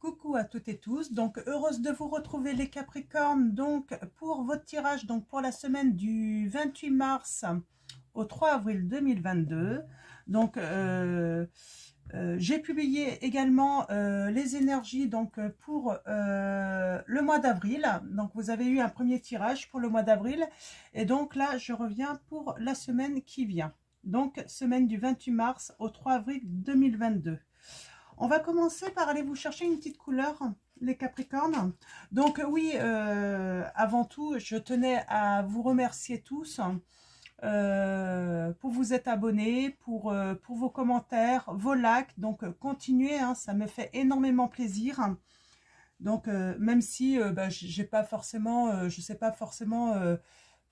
Coucou à toutes et tous, donc heureuse de vous retrouver les Capricornes, donc pour votre tirage, donc pour la semaine du 28 mars au 3 avril 2022. Donc j'ai publié également les énergies donc pour le mois d'avril. Donc vous avez eu un premier tirage pour le mois d'avril et donc là je reviens pour la semaine qui vient. Donc semaine du 28 mars au 3 avril 2022. On va commencer par aller vous chercher une petite couleur, les Capricornes. Donc oui, avant tout, je tenais à vous remercier tous pour vous être abonnés, pour vos commentaires, vos likes. Donc continuez, hein, ça me fait énormément plaisir. Donc même si j'ai pas forcément, je sais pas forcément...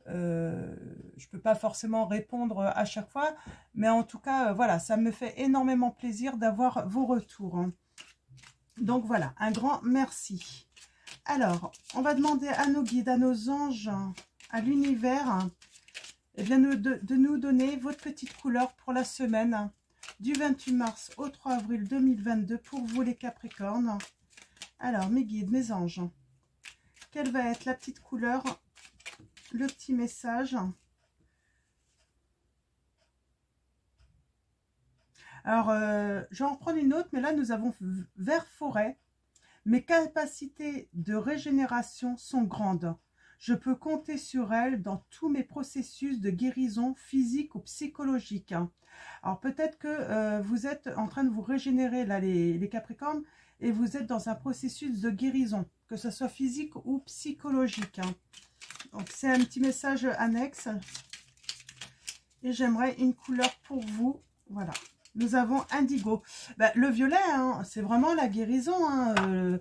je peux pas forcément répondre à chaque fois, mais en tout cas, voilà, ça me fait énormément plaisir d'avoir vos retours. Hein. Donc voilà, un grand merci. Alors, on va demander à nos guides, à nos anges, à l'univers, eh bien, de nous donner votre petite couleur pour la semaine du 28 mars au 3 avril 2022 pour vous les Capricornes. Alors, mes guides, mes anges, quelle va être la petite couleur, le petit message? Alors, je vais en reprendre une autre, mais là, nous avons vert forêt. Mes capacités de régénération sont grandes. Je peux compter sur elles dans tous mes processus de guérison physique ou psychologique. Alors, peut-être que vous êtes en train de vous régénérer, là, les Capricornes, et vous êtes dans un processus de guérison, que ce soit physique ou psychologique. Donc, c'est un petit message annexe. Et j'aimerais une couleur pour vous. Voilà. Nous avons indigo. Le violet, hein, c'est vraiment la guérison. Hein,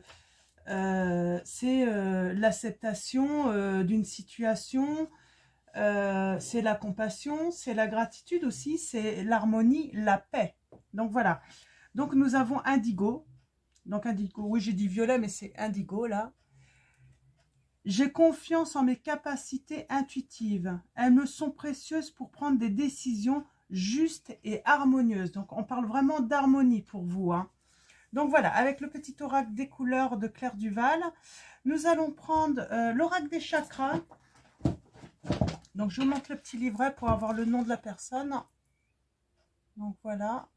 c'est l'acceptation d'une situation. C'est la compassion. C'est la gratitude aussi. C'est l'harmonie, la paix. Donc, voilà. Donc, nous avons indigo. Donc, indigo. Oui, j'ai dit violet, mais c'est indigo, là. J'ai confiance en mes capacités intuitives. Elles me sont précieuses pour prendre des décisions justes et harmonieuses. Donc, on parle vraiment d'harmonie pour vous. Hein. Donc, voilà, avec le petit oracle des couleurs de Claire Duval, nous allons prendre l'oracle des chakras. Donc, je vous montre le petit livret pour avoir le nom de la personne. Donc, voilà.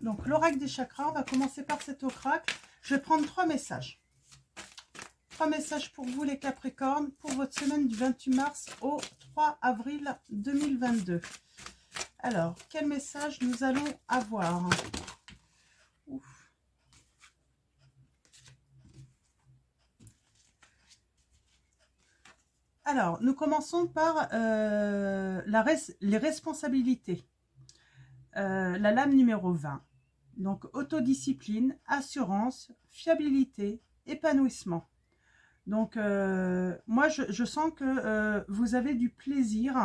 Donc, l'oracle des chakras, on va commencer par cet oracle. Je vais prendre 3 messages. 3 messages pour vous les Capricornes pour votre semaine du 28 mars au 3 avril 2022. Alors, quel message nous allons avoir? Ouf. Alors, nous commençons par les responsabilités. La lame numéro 20. Donc, autodiscipline, assurance, fiabilité, épanouissement. Donc, moi, je sens que vous avez du plaisir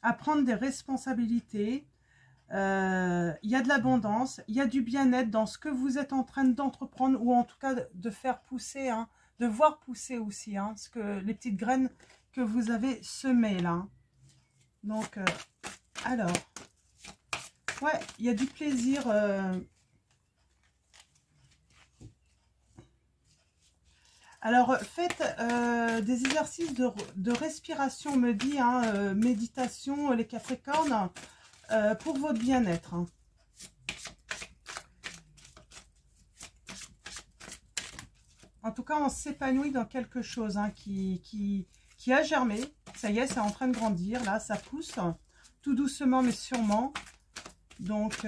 à prendre des responsabilités. Il y a de l'abondance, il y a du bien-être dans ce que vous êtes en train d'entreprendre ou en tout cas de faire pousser, hein, de voir pousser aussi, hein, les petites graines que vous avez semées là. Donc, alors, ouais, il y a du plaisir. Alors, faites des exercices de respiration, me dit, hein, méditation, les Capricornes, pour votre bien-être. Hein. En tout cas, on s'épanouit dans quelque chose hein, qui a germé. Ça y est, c'est en train de grandir. Là, ça pousse, tout doucement, mais sûrement. Donc,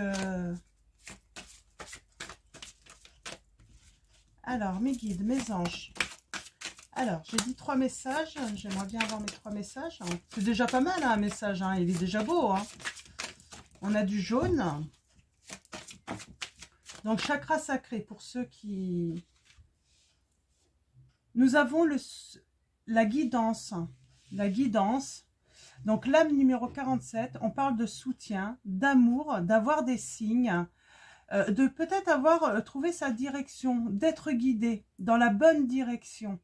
alors, mes guides, mes anges. Alors, j'ai dit 3 messages. J'aimerais bien avoir mes 3 messages. C'est déjà pas mal, hein, un message. Hein. Il est déjà beau. Hein. On a du jaune. Donc, chakra sacré, pour ceux qui... Nous avons la guidance. La guidance. Donc, l'âme numéro 47. On parle de soutien, d'amour, d'avoir des signes. De peut-être avoir trouvé sa direction. D'être guidé dans la bonne direction.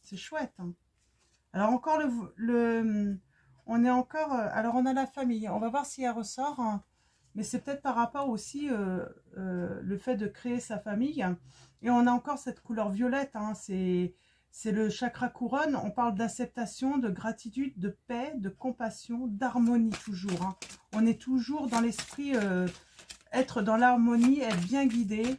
C'est chouette. Hein. Alors encore on est encore. Alors on a la famille. On va voir si elle ressort. Hein. mais c'est peut-être par rapport aussi le fait de créer sa famille. Et on a encore cette couleur violette, hein, c'est le chakra couronne. On parle d'acceptation, de gratitude, de paix, de compassion, d'harmonie toujours. Hein. On est toujours dans l'esprit, être dans l'harmonie, être bien guidé.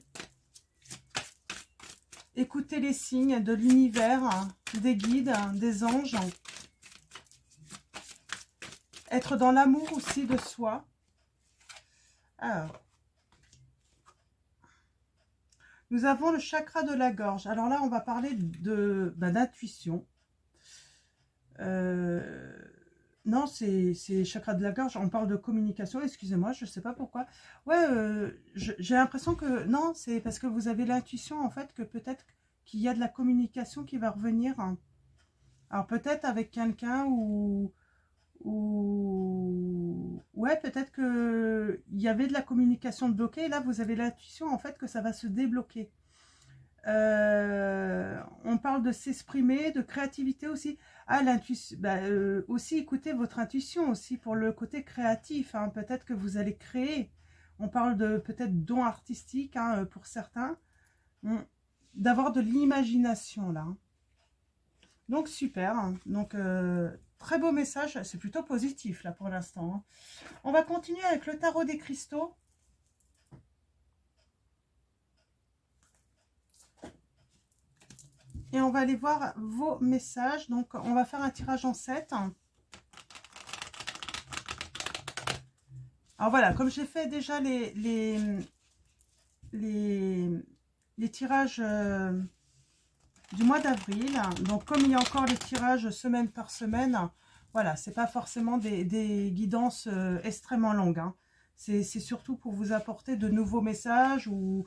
Écouter les signes de l'univers, hein, des guides, hein, des anges. Être dans l'amour aussi de soi. Alors, nous avons le chakra de la gorge. Alors là, on va parler d'intuition. Non, c'est chakra de la gorge. On parle de communication. Excusez-moi, je ne sais pas pourquoi. Ouais, j'ai l'impression que... Non, c'est parce que vous avez l'intuition, en fait, que peut-être qu'il y a de la communication qui va revenir. Alors, peut-être avec quelqu'un ou... Ouais, peut-être qu'il y avait de la communication bloquée. Et là, vous avez l'intuition, en fait, que ça va se débloquer. On parle de s'exprimer, de créativité aussi. Ah, l'intuition, aussi écoutez votre intuition aussi pour le côté créatif. Hein. Peut-être que vous allez créer. On parle de peut-être dons artistiques hein, pour certains. D'avoir de l'imagination là. Donc super. Hein. Donc très beau message. C'est plutôt positif là pour l'instant. Hein. On va continuer avec le tarot des cristaux. Et on va aller voir vos messages. Donc, on va faire un tirage en 7. Alors voilà, comme j'ai fait déjà les tirages du mois d'avril. Donc, comme il y a encore les tirages semaine par semaine, voilà, c'est pas forcément des guidances extrêmement longues. Hein. C'est surtout pour vous apporter de nouveaux messages ou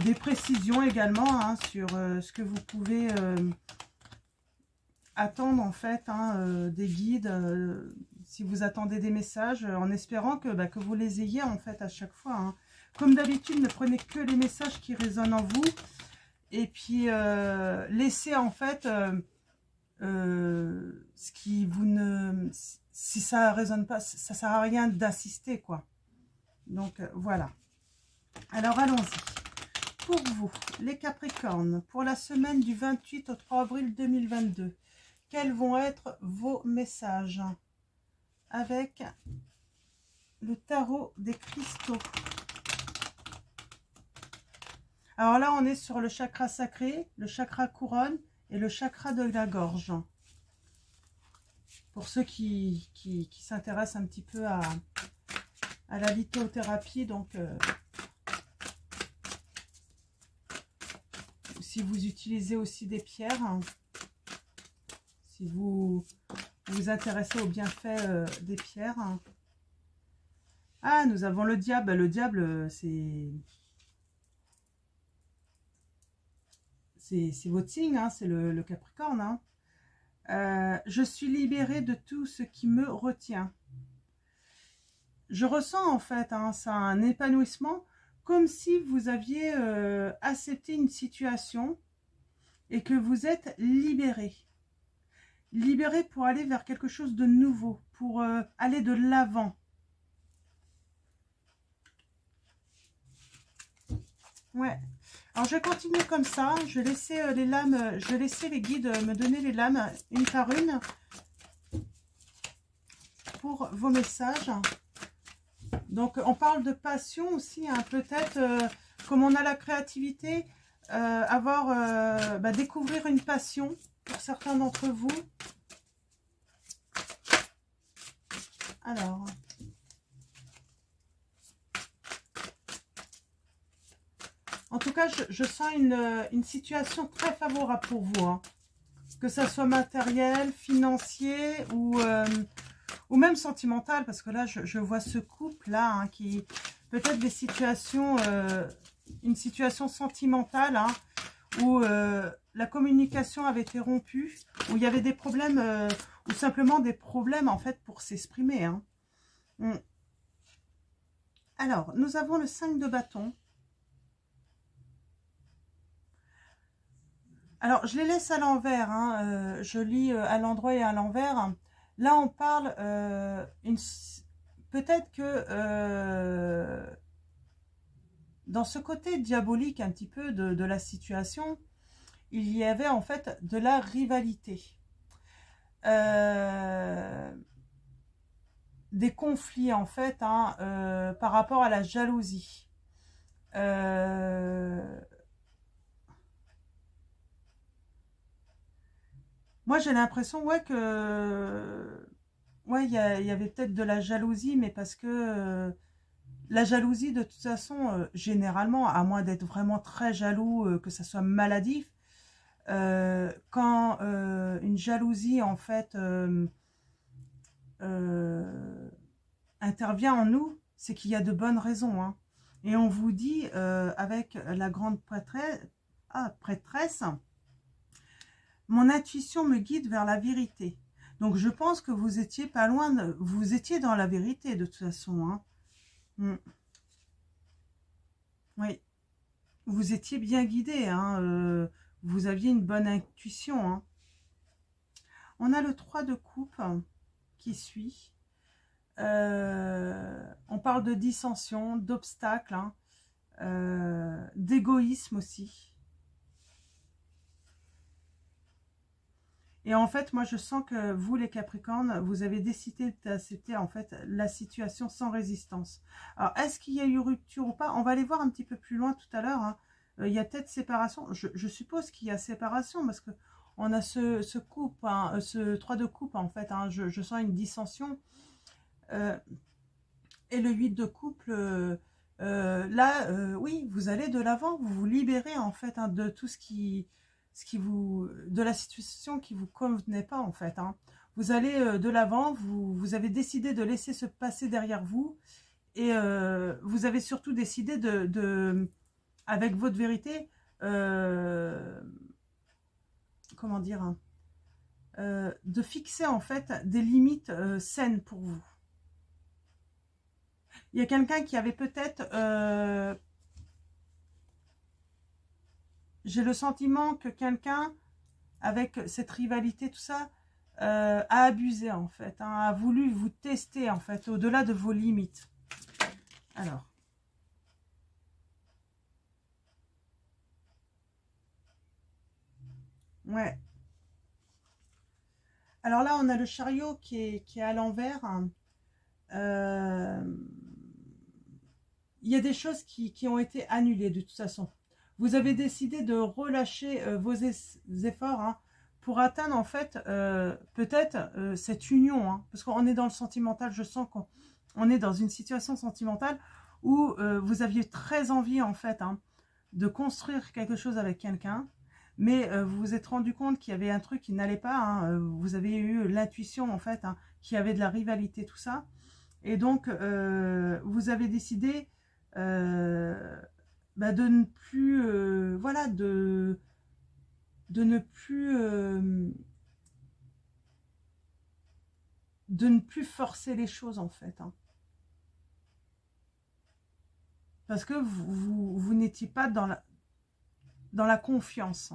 des précisions également hein, sur ce que vous pouvez attendre en fait, hein, des guides, si vous attendez des messages, en espérant que vous les ayez en fait à chaque fois. Hein. Comme d'habitude, ne prenez que les messages qui résonnent en vous et puis laissez en fait ce qui vous ne... Si ça résonne pas, ça sert à rien d'insister quoi. Donc voilà. Alors allons-y. Pour vous, les Capricornes, pour la semaine du 28 au 3 avril 2022, quels vont être vos messages avec le tarot des cristaux? Alors là, on est sur le chakra sacré, le chakra couronne et le chakra de la gorge. Pour ceux qui s'intéressent un petit peu à la lithothérapie, donc... si vous utilisez aussi des pierres, hein, si vous vous intéressez aux bienfaits des pierres. Hein. Ah, nous avons le diable. Le diable, c'est votre signe, hein, c'est le Capricorne. Hein. Je suis libérée de tout ce qui me retient. Je ressens en fait, hein, ça un épanouissement, comme si vous aviez accepté une situation et que vous êtes libéré. Libéré pour aller vers quelque chose de nouveau, pour aller de l'avant. Ouais. Alors je vais continuer comme ça. Je vais laisser les lames, je vais laisser les guides me donner les lames une par une pour vos messages. Donc on parle de passion aussi, hein, peut-être comme on a la créativité, découvrir une passion pour certains d'entre vous. Alors, en tout cas, je sens une situation très favorable pour vous, hein. Que ça soit matériel, financier ou même sentimental, parce que là, je vois ce couple-là, hein, qui peut-être des situations, une situation sentimentale, hein, où la communication avait été rompue, où il y avait des problèmes, ou simplement des problèmes, en fait, pour s'exprimer. Hein. Alors, nous avons le 5 de bâton. Alors, je les laisse à l'envers, hein, je lis à l'endroit et à l'envers. Là, on parle peut-être que dans ce côté diabolique un petit peu de la situation, il y avait en fait de la rivalité. Des conflits en fait hein, par rapport à la jalousie. Moi j'ai l'impression ouais que ouais il y avait peut-être de la jalousie, mais parce que la jalousie de toute façon généralement, à moins d'être vraiment très jaloux, que ça soit maladif, quand une jalousie en fait intervient en nous, c'est qu'il y a de bonnes raisons. Hein. Et on vous dit, avec la grande prêtresse, mon intuition me guide vers la vérité. Donc je pense que vous étiez pas loin, vous étiez dans la vérité de toute façon. Hein. Oui, vous étiez bien guidé. Hein, vous aviez une bonne intuition. Hein. On a le 3 de coupe qui suit. On parle de dissension, d'obstacles, hein, d'égoïsme aussi. Et en fait, moi, je sens que vous, les Capricornes, vous avez décidé d'accepter en fait la situation sans résistance. Alors, est-ce qu'il y a eu rupture ou pas? On va aller voir un petit peu plus loin tout à l'heure. Hein. Il y a peut-être séparation. Je suppose qu'il y a séparation parce que on a ce couple, hein, ce 3 de coupe en fait. Hein, je sens une dissension. Et le 8 de couple, là, oui, vous allez de l'avant, vous vous libérez en fait hein, de tout ce qui vous, de la situation qui vous convenait pas en fait. Hein. Vous allez de l'avant, vous avez décidé de laisser se passer derrière vous et vous avez surtout décidé avec votre vérité, comment dire, hein, de fixer en fait des limites saines pour vous. Il y a quelqu'un qui avait peut-être... j'ai le sentiment que quelqu'un, avec cette rivalité, tout ça, a abusé en fait. Hein, a voulu vous tester en fait, au-delà de vos limites. Alors. Ouais. Alors là, on a le chariot qui est à l'envers. Hein. Il y a des choses qui ont été annulées de toute façon. Vous avez décidé de relâcher vos efforts hein, pour atteindre en fait peut-être cette union. Hein, parce qu'on est dans le sentimental, je sens qu'on est dans une situation sentimentale où vous aviez très envie en fait hein, de construire quelque chose avec quelqu'un. Mais vous vous êtes rendu compte qu'il y avait un truc qui n'allait pas. Hein, vous avez eu l'intuition en fait hein, qu'il y avait de la rivalité, tout ça. Et donc, vous avez décidé bah, de ne plus, voilà, de ne plus, forcer les choses en fait. Hein. Parce que vous n'étiez pas dans la confiance.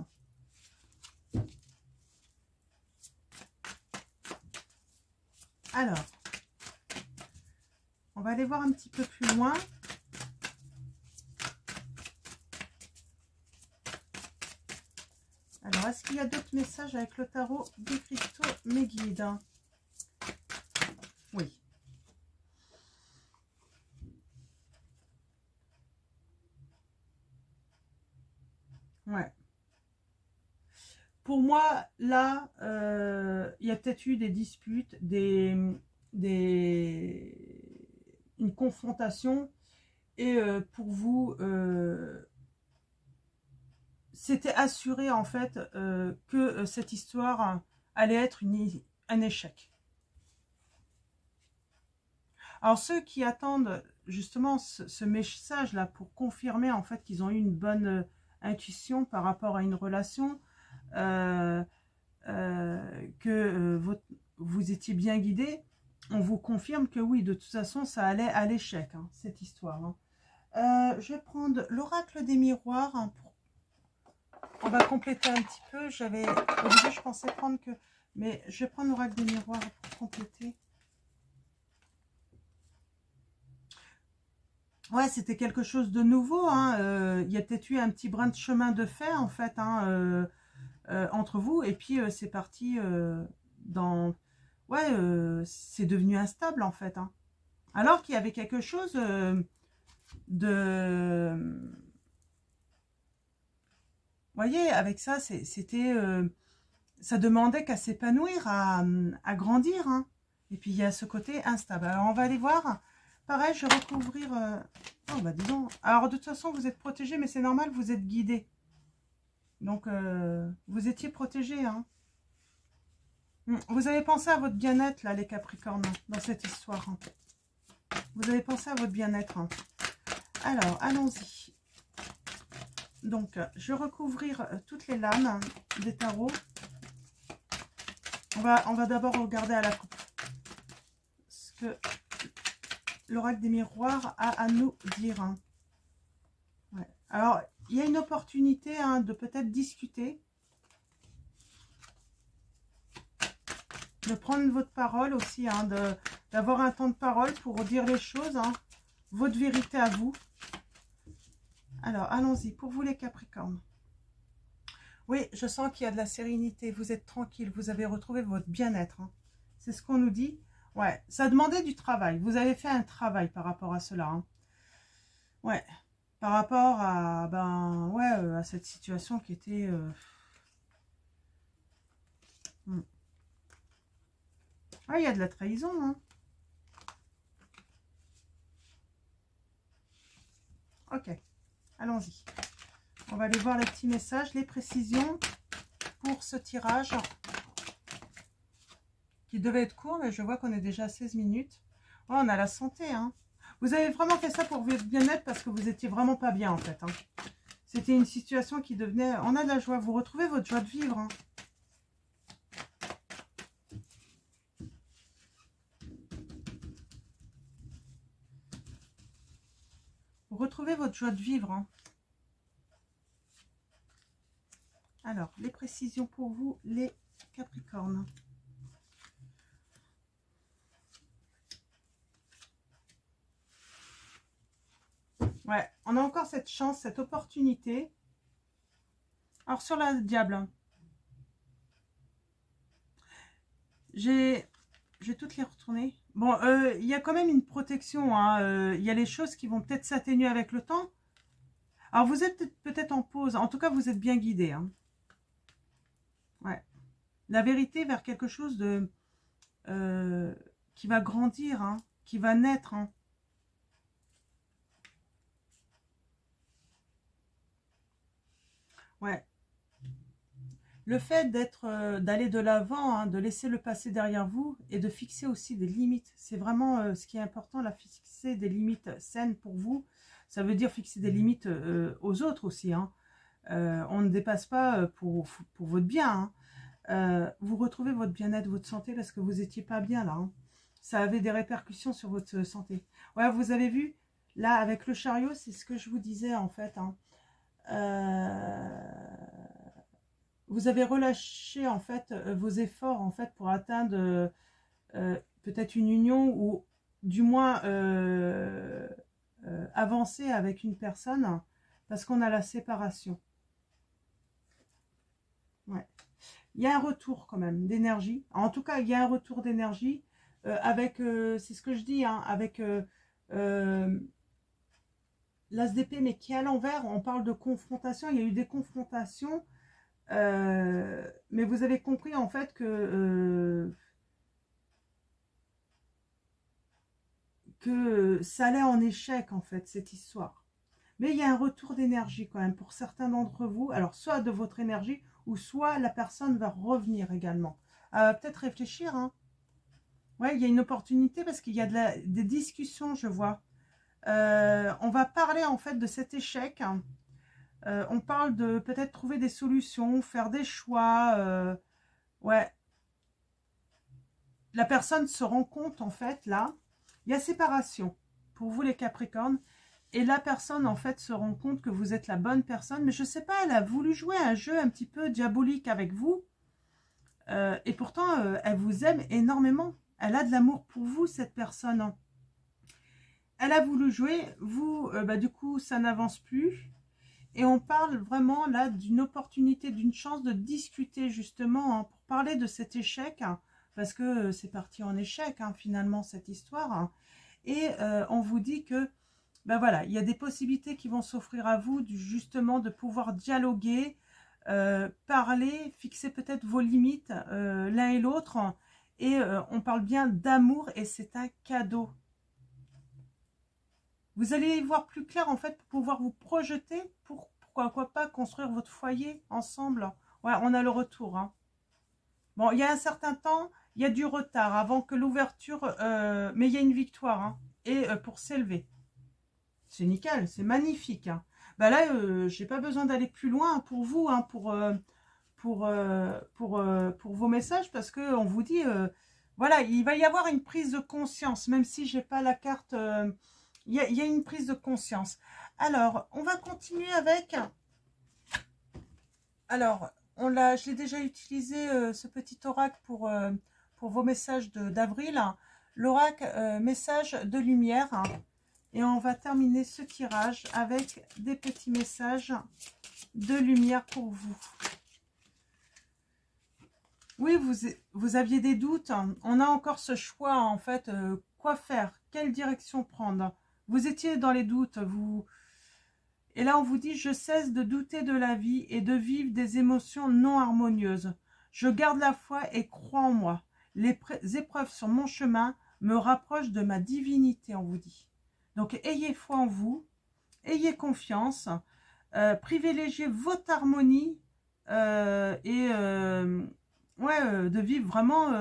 Alors, on va aller voir un petit peu plus loin. Alors, est-ce qu'il y a d'autres messages avec le tarot des cristaux, mes guides? Oui. Ouais. Pour moi, là, il y a peut-être eu des disputes, une confrontation. Et pour vous, c'était assuré en fait que cette histoire allait être un échec. Alors ceux qui attendent justement ce message-là pour confirmer en fait qu'ils ont eu une bonne intuition par rapport à une relation, que vous étiez bien guidé, on vous confirme que oui, de toute façon, ça allait à l'échec, hein, cette histoire. Hein. Je vais prendre l'oracle des miroirs. Hein, on va compléter un petit peu. Au début, je pensais prendre que... Mais je vais prendre l'oracle des miroirs pour compléter. Ouais, c'était quelque chose de nouveau, hein. Il y a peut-être eu un petit brin de chemin de fait, en fait, hein, entre vous. Et puis, c'est parti dans... Ouais, c'est devenu instable, en fait, hein. Alors qu'il y avait quelque chose de... Vous voyez, avec ça, c'était... ça demandait qu'à s'épanouir, à grandir, hein. Et puis, il y a ce côté instable. Alors, on va aller voir. Pareil, je vais recouvrir... Oh, bah, disons... Alors, de toute façon, vous êtes protégé, mais c'est normal, vous êtes guidé. Donc, vous étiez protégé, hein. Vous avez pensé à votre bien-être, là, les Capricornes, dans cette histoire, hein. Vous avez pensé à votre bien-être, hein. Alors, allons-y. Donc, je vais recouvrir toutes les lames des tarots. On va d'abord regarder à la coupe ce que l'oracle des miroirs a à nous dire, hein. Ouais. Alors, il y a une opportunité, hein, de peut-être discuter, de prendre votre parole aussi, hein, d'avoir un temps de parole pour dire les choses, hein, votre vérité à vous. Alors, allons-y. Pour vous, les Capricornes. Oui, je sens qu'il y a de la sérénité. Vous êtes tranquille. Vous avez retrouvé votre bien-être, hein. C'est ce qu'on nous dit. Ouais, ça demandait du travail. Vous avez fait un travail par rapport à cela, hein. Ouais, par rapport à, ben, ouais, à cette situation qui était... Ah, il y a de la trahison, hein. Ok, allons-y. On va aller voir les petits messages, les précisions pour ce tirage qui devait être court, mais je vois qu'on est déjà à 16 minutes. Oh, on a la santé, hein. Vous avez vraiment fait ça pour votre bien-être parce que vous étiez vraiment pas bien, en fait, hein. C'était une situation qui devenait... On a de la joie. Vous retrouvez votre joie de vivre, hein. Vous retrouvez votre joie de vivre, hein. Alors, les précisions pour vous, les Capricornes. Ouais, on a encore cette chance, cette opportunité. Alors, sur la diable, je vais toutes les retourner. Bon, il y a quand même une protection, hein. Il y a les choses qui vont peut-être s'atténuer avec le temps. Alors, vous êtes peut-être en pause. En tout cas, vous êtes bien guidé, hein. Ouais. La vérité vers quelque chose de qui va grandir, hein, qui va naître, hein. Ouais. Le fait d'aller de l'avant, hein, de laisser le passé derrière vous et de fixer aussi des limites. C'est vraiment ce qui est important, là, fixer des limites saines pour vous. Ça veut dire fixer des limites aux autres aussi, hein. On ne dépasse pas pour votre bien, hein. Vous retrouvez votre bien-être, votre santé parce que vous n'étiez pas bien là, hein. Ça avait des répercussions sur votre santé. Ouais, vous avez vu, là, avec le chariot, c'est ce que je vous disais en fait, hein. Vous avez relâché en fait vos efforts en fait pour atteindre peut-être une union ou du moins avancer avec une personne parce qu'on a la séparation. Ouais. Il y a un retour quand même d'énergie. En tout cas, il y a un retour d'énergie avec, c'est ce que je dis, hein, avec l'as d'épée, mais qui est à l'envers. On parle de confrontation. Il y a eu des confrontations. Mais vous avez compris en fait que ça allait en échec en fait cette histoire. Mais il y a un retour d'énergie quand même pour certains d'entre vous. Alors soit de votre énergie ou soit la personne va revenir également. Peut-être réfléchir, hein. Ouais, il y a une opportunité parce qu'il y a des discussions, je vois. On va parler en fait de cet échec. On parle de peut-être trouver des solutions, faire des choix. Ouais. La personne se rend compte, en fait, là, il y a séparation pour vous, les Capricornes. Et la personne, en fait, se rend compte que vous êtes la bonne personne. Mais je ne sais pas, elle a voulu jouer un jeu un petit peu diabolique avec vous. Et pourtant, elle vous aime énormément. Elle a de l'amour pour vous, cette personne. elle a voulu jouer, vous, du coup, ça n'avance plus. Et on parle vraiment là d'une opportunité, d'une chance de discuter justement, hein, pour parler de cet échec, hein, parce que c'est parti en échec, hein, finalement, cette histoire. Hein. Et on vous dit que, ben voilà, il y a des possibilités qui vont s'offrir à vous, justement, de pouvoir dialoguer, parler, fixer peut-être vos limites l'un et l'autre. Et on parle bien d'amour et c'est un cadeau. Vous allez y voir plus clair en fait pour pouvoir vous projeter, pourquoi pas construire votre foyer ensemble. Ouais, on a le retour. Hein. Bon, il y a un certain temps, il y a du retard avant que l'ouverture, mais il y a une victoire. Hein, et pour s'élever. C'est nickel, c'est magnifique. Hein. Bah là, j'ai pas besoin d'aller plus loin pour vous, hein, pour vos messages, parce que on vous dit, voilà, il va y avoir une prise de conscience, même si j'ai pas la carte. Il y a une prise de conscience. Alors, on va continuer avec. Alors, je l'ai déjà utilisé ce petit oracle pour vos messages d'avril. L'oracle message de lumière. Hein. Et on va terminer ce tirage avec des petits messages de lumière pour vous. Oui, vous aviez des doutes. On a encore ce choix, en fait. Quoi faire? Quelle direction prendre? Vous étiez dans les doutes. Et là, on vous dit, je cesse de douter de la vie et de vivre des émotions non harmonieuses. Je garde la foi et crois en moi. Les épreuves sur mon chemin me rapprochent de ma divinité, on vous dit. Donc, ayez foi en vous, ayez confiance, privilégiez votre harmonie de vivre vraiment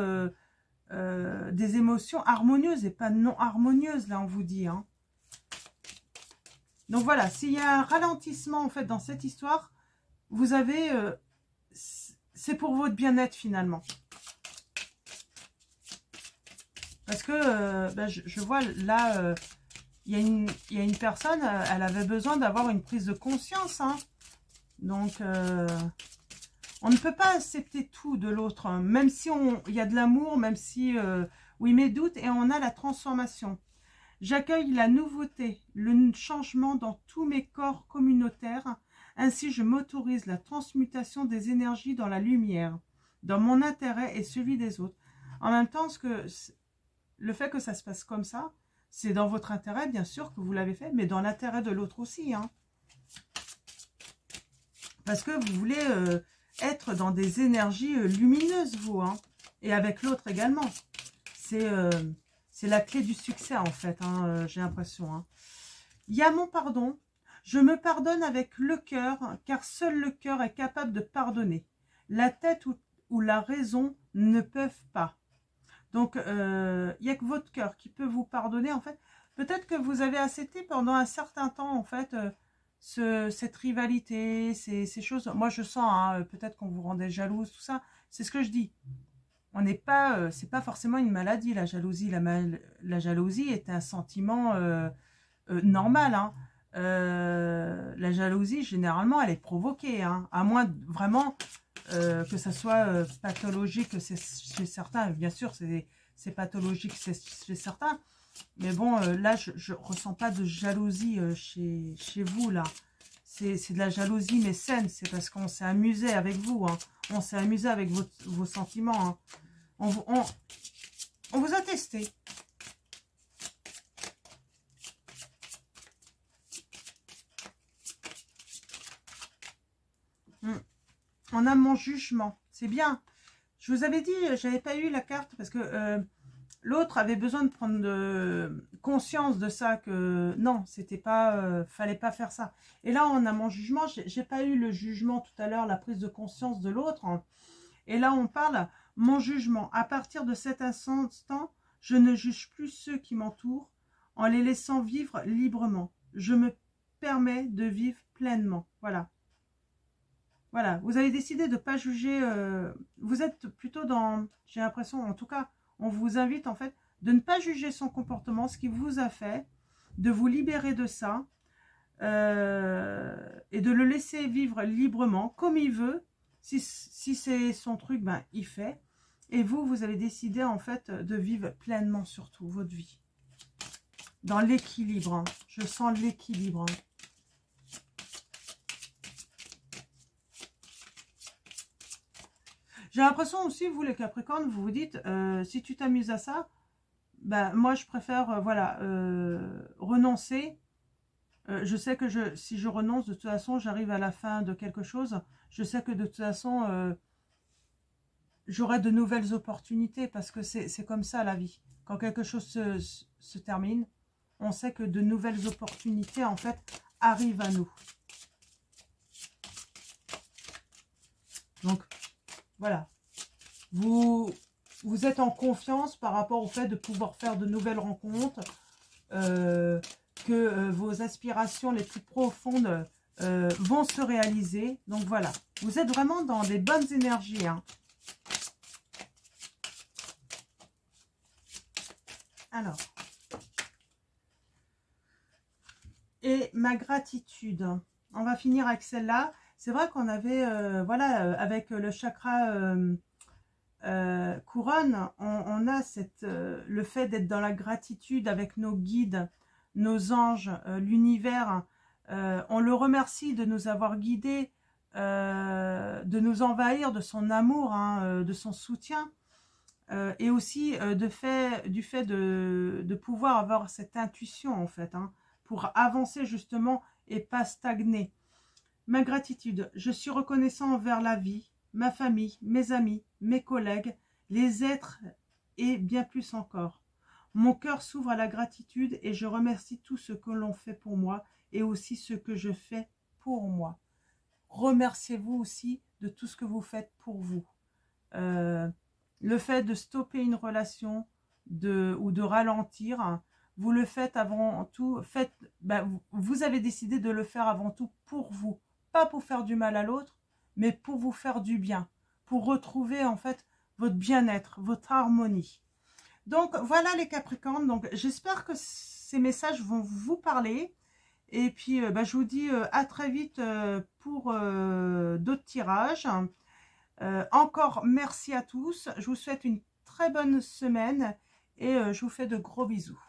des émotions harmonieuses et pas non harmonieuses, là, on vous dit. Hein. Donc, voilà, s'il y a un ralentissement, en fait, dans cette histoire, vous avez... c'est pour votre bien-être, finalement. Parce que je vois, là... il y a une personne, elle avait besoin d'avoir une prise de conscience. Hein. Donc, on ne peut pas accepter tout de l'autre. Hein. Même si il y a de l'amour, même si... oui, mais doute, et on a la transformation. J'accueille la nouveauté, le changement dans tous mes corps communautaires. Ainsi, je m'autorise la transmutation des énergies dans la lumière, dans mon intérêt et celui des autres. En même temps, le fait que ça se passe comme ça, c'est dans votre intérêt, bien sûr, que vous l'avez fait, mais dans l'intérêt de l'autre aussi. Hein. Parce que vous voulez être dans des énergies lumineuses, vous. Hein. Et avec l'autre également. C'est la clé du succès, en fait, hein, j'ai l'impression. Hein. Il y a mon pardon. Je me pardonne avec le cœur, car seul le cœur est capable de pardonner. La tête ou la raison ne peuvent pas. Donc, il n'y a que votre cœur qui peut vous pardonner, en fait. Peut-être que vous avez accepté pendant un certain temps, en fait, cette rivalité, ces choses. Moi, je sens, hein, peut-être qu'on vous rendait jalouse, tout ça. C'est ce que je dis. On n'est pas, c'est pas forcément une maladie, la jalousie. La jalousie est un sentiment normal. Hein. La jalousie, généralement, elle est provoquée. Hein, à moins vraiment que ça soit pathologique chez certains. Bien sûr, c'est pathologique chez certains. Mais bon, là, je ne ressens pas de jalousie chez vous, là. C'est de la jalousie, mais saine. C'est parce qu'on s'est amusé avec vous. Hein. On s'est amusé avec vos sentiments. Hein. On vous a testé. On a mon jugement. C'est bien. Je vous avais dit, j'avais pas eu la carte parce que l'autre avait besoin de prendre conscience de ça, que non, c'était pas, fallait pas faire ça. Et là, on a mon jugement. J'ai pas eu le jugement tout à l'heure, la prise de conscience de l'autre. Hein. Et là, on parle, mon jugement. À partir de cet instant, je ne juge plus ceux qui m'entourent en les laissant vivre librement. Je me permets de vivre pleinement. Voilà. Voilà, vous avez décidé de ne pas juger, vous êtes plutôt dans, j'ai l'impression, en tout cas, on vous invite en fait, de ne pas juger son comportement, ce qu'il vous a fait, de vous libérer de ça, et de le laisser vivre librement, comme il veut. Si c'est son truc, ben, il fait. Et vous avez décidé en fait de vivre pleinement surtout votre vie. dans l'équilibre. Hein. Je sens l'équilibre. Hein. J'ai l'impression aussi, vous les Capricornes, vous vous dites, si tu t'amuses à ça, ben, moi je préfère voilà, renoncer. Je sais que si je renonce, de toute façon, j'arrive à la fin de quelque chose. Je sais que de toute façon, j'aurai de nouvelles opportunités parce que c'est comme ça la vie. Quand quelque chose se termine, on sait que de nouvelles opportunités, en fait, arrivent à nous. Donc, voilà. Vous êtes en confiance par rapport au fait de pouvoir faire de nouvelles rencontres, que vos aspirations les plus profondes vont se réaliser. Donc voilà, vous êtes vraiment dans des bonnes énergies. Hein. Alors, et ma gratitude. On va finir avec celle-là. C'est vrai qu'on avait, voilà, avec le chakra couronne, on a le fait d'être dans la gratitude avec nos guides, nos anges, l'univers. On le remercie de nous avoir guidés, de nous envahir de son amour, hein, de son soutien. Et aussi du fait de pouvoir avoir cette intuition, en fait, hein, pour avancer justement et pas stagner. Ma gratitude, je suis reconnaissant envers la vie, ma famille, mes amis, mes collègues, les êtres et bien plus encore. Mon cœur s'ouvre à la gratitude et je remercie tout ce que l'on fait pour moi et aussi ce que je fais pour moi. Remerciez-vous aussi de tout ce que vous faites pour vous. Le fait de stopper une relation ou de ralentir, vous le faites avant tout. Vous avez décidé de le faire avant tout pour vous. Pas pour faire du mal à l'autre, mais pour vous faire du bien. Pour retrouver en fait votre bien-être, votre harmonie. Donc voilà les Capricornes. Donc j'espère que ces messages vont vous parler. Et puis je vous dis à très vite pour d'autres tirages. Encore merci à tous. Je vous souhaite une très bonne semaine et je vous fais de gros bisous.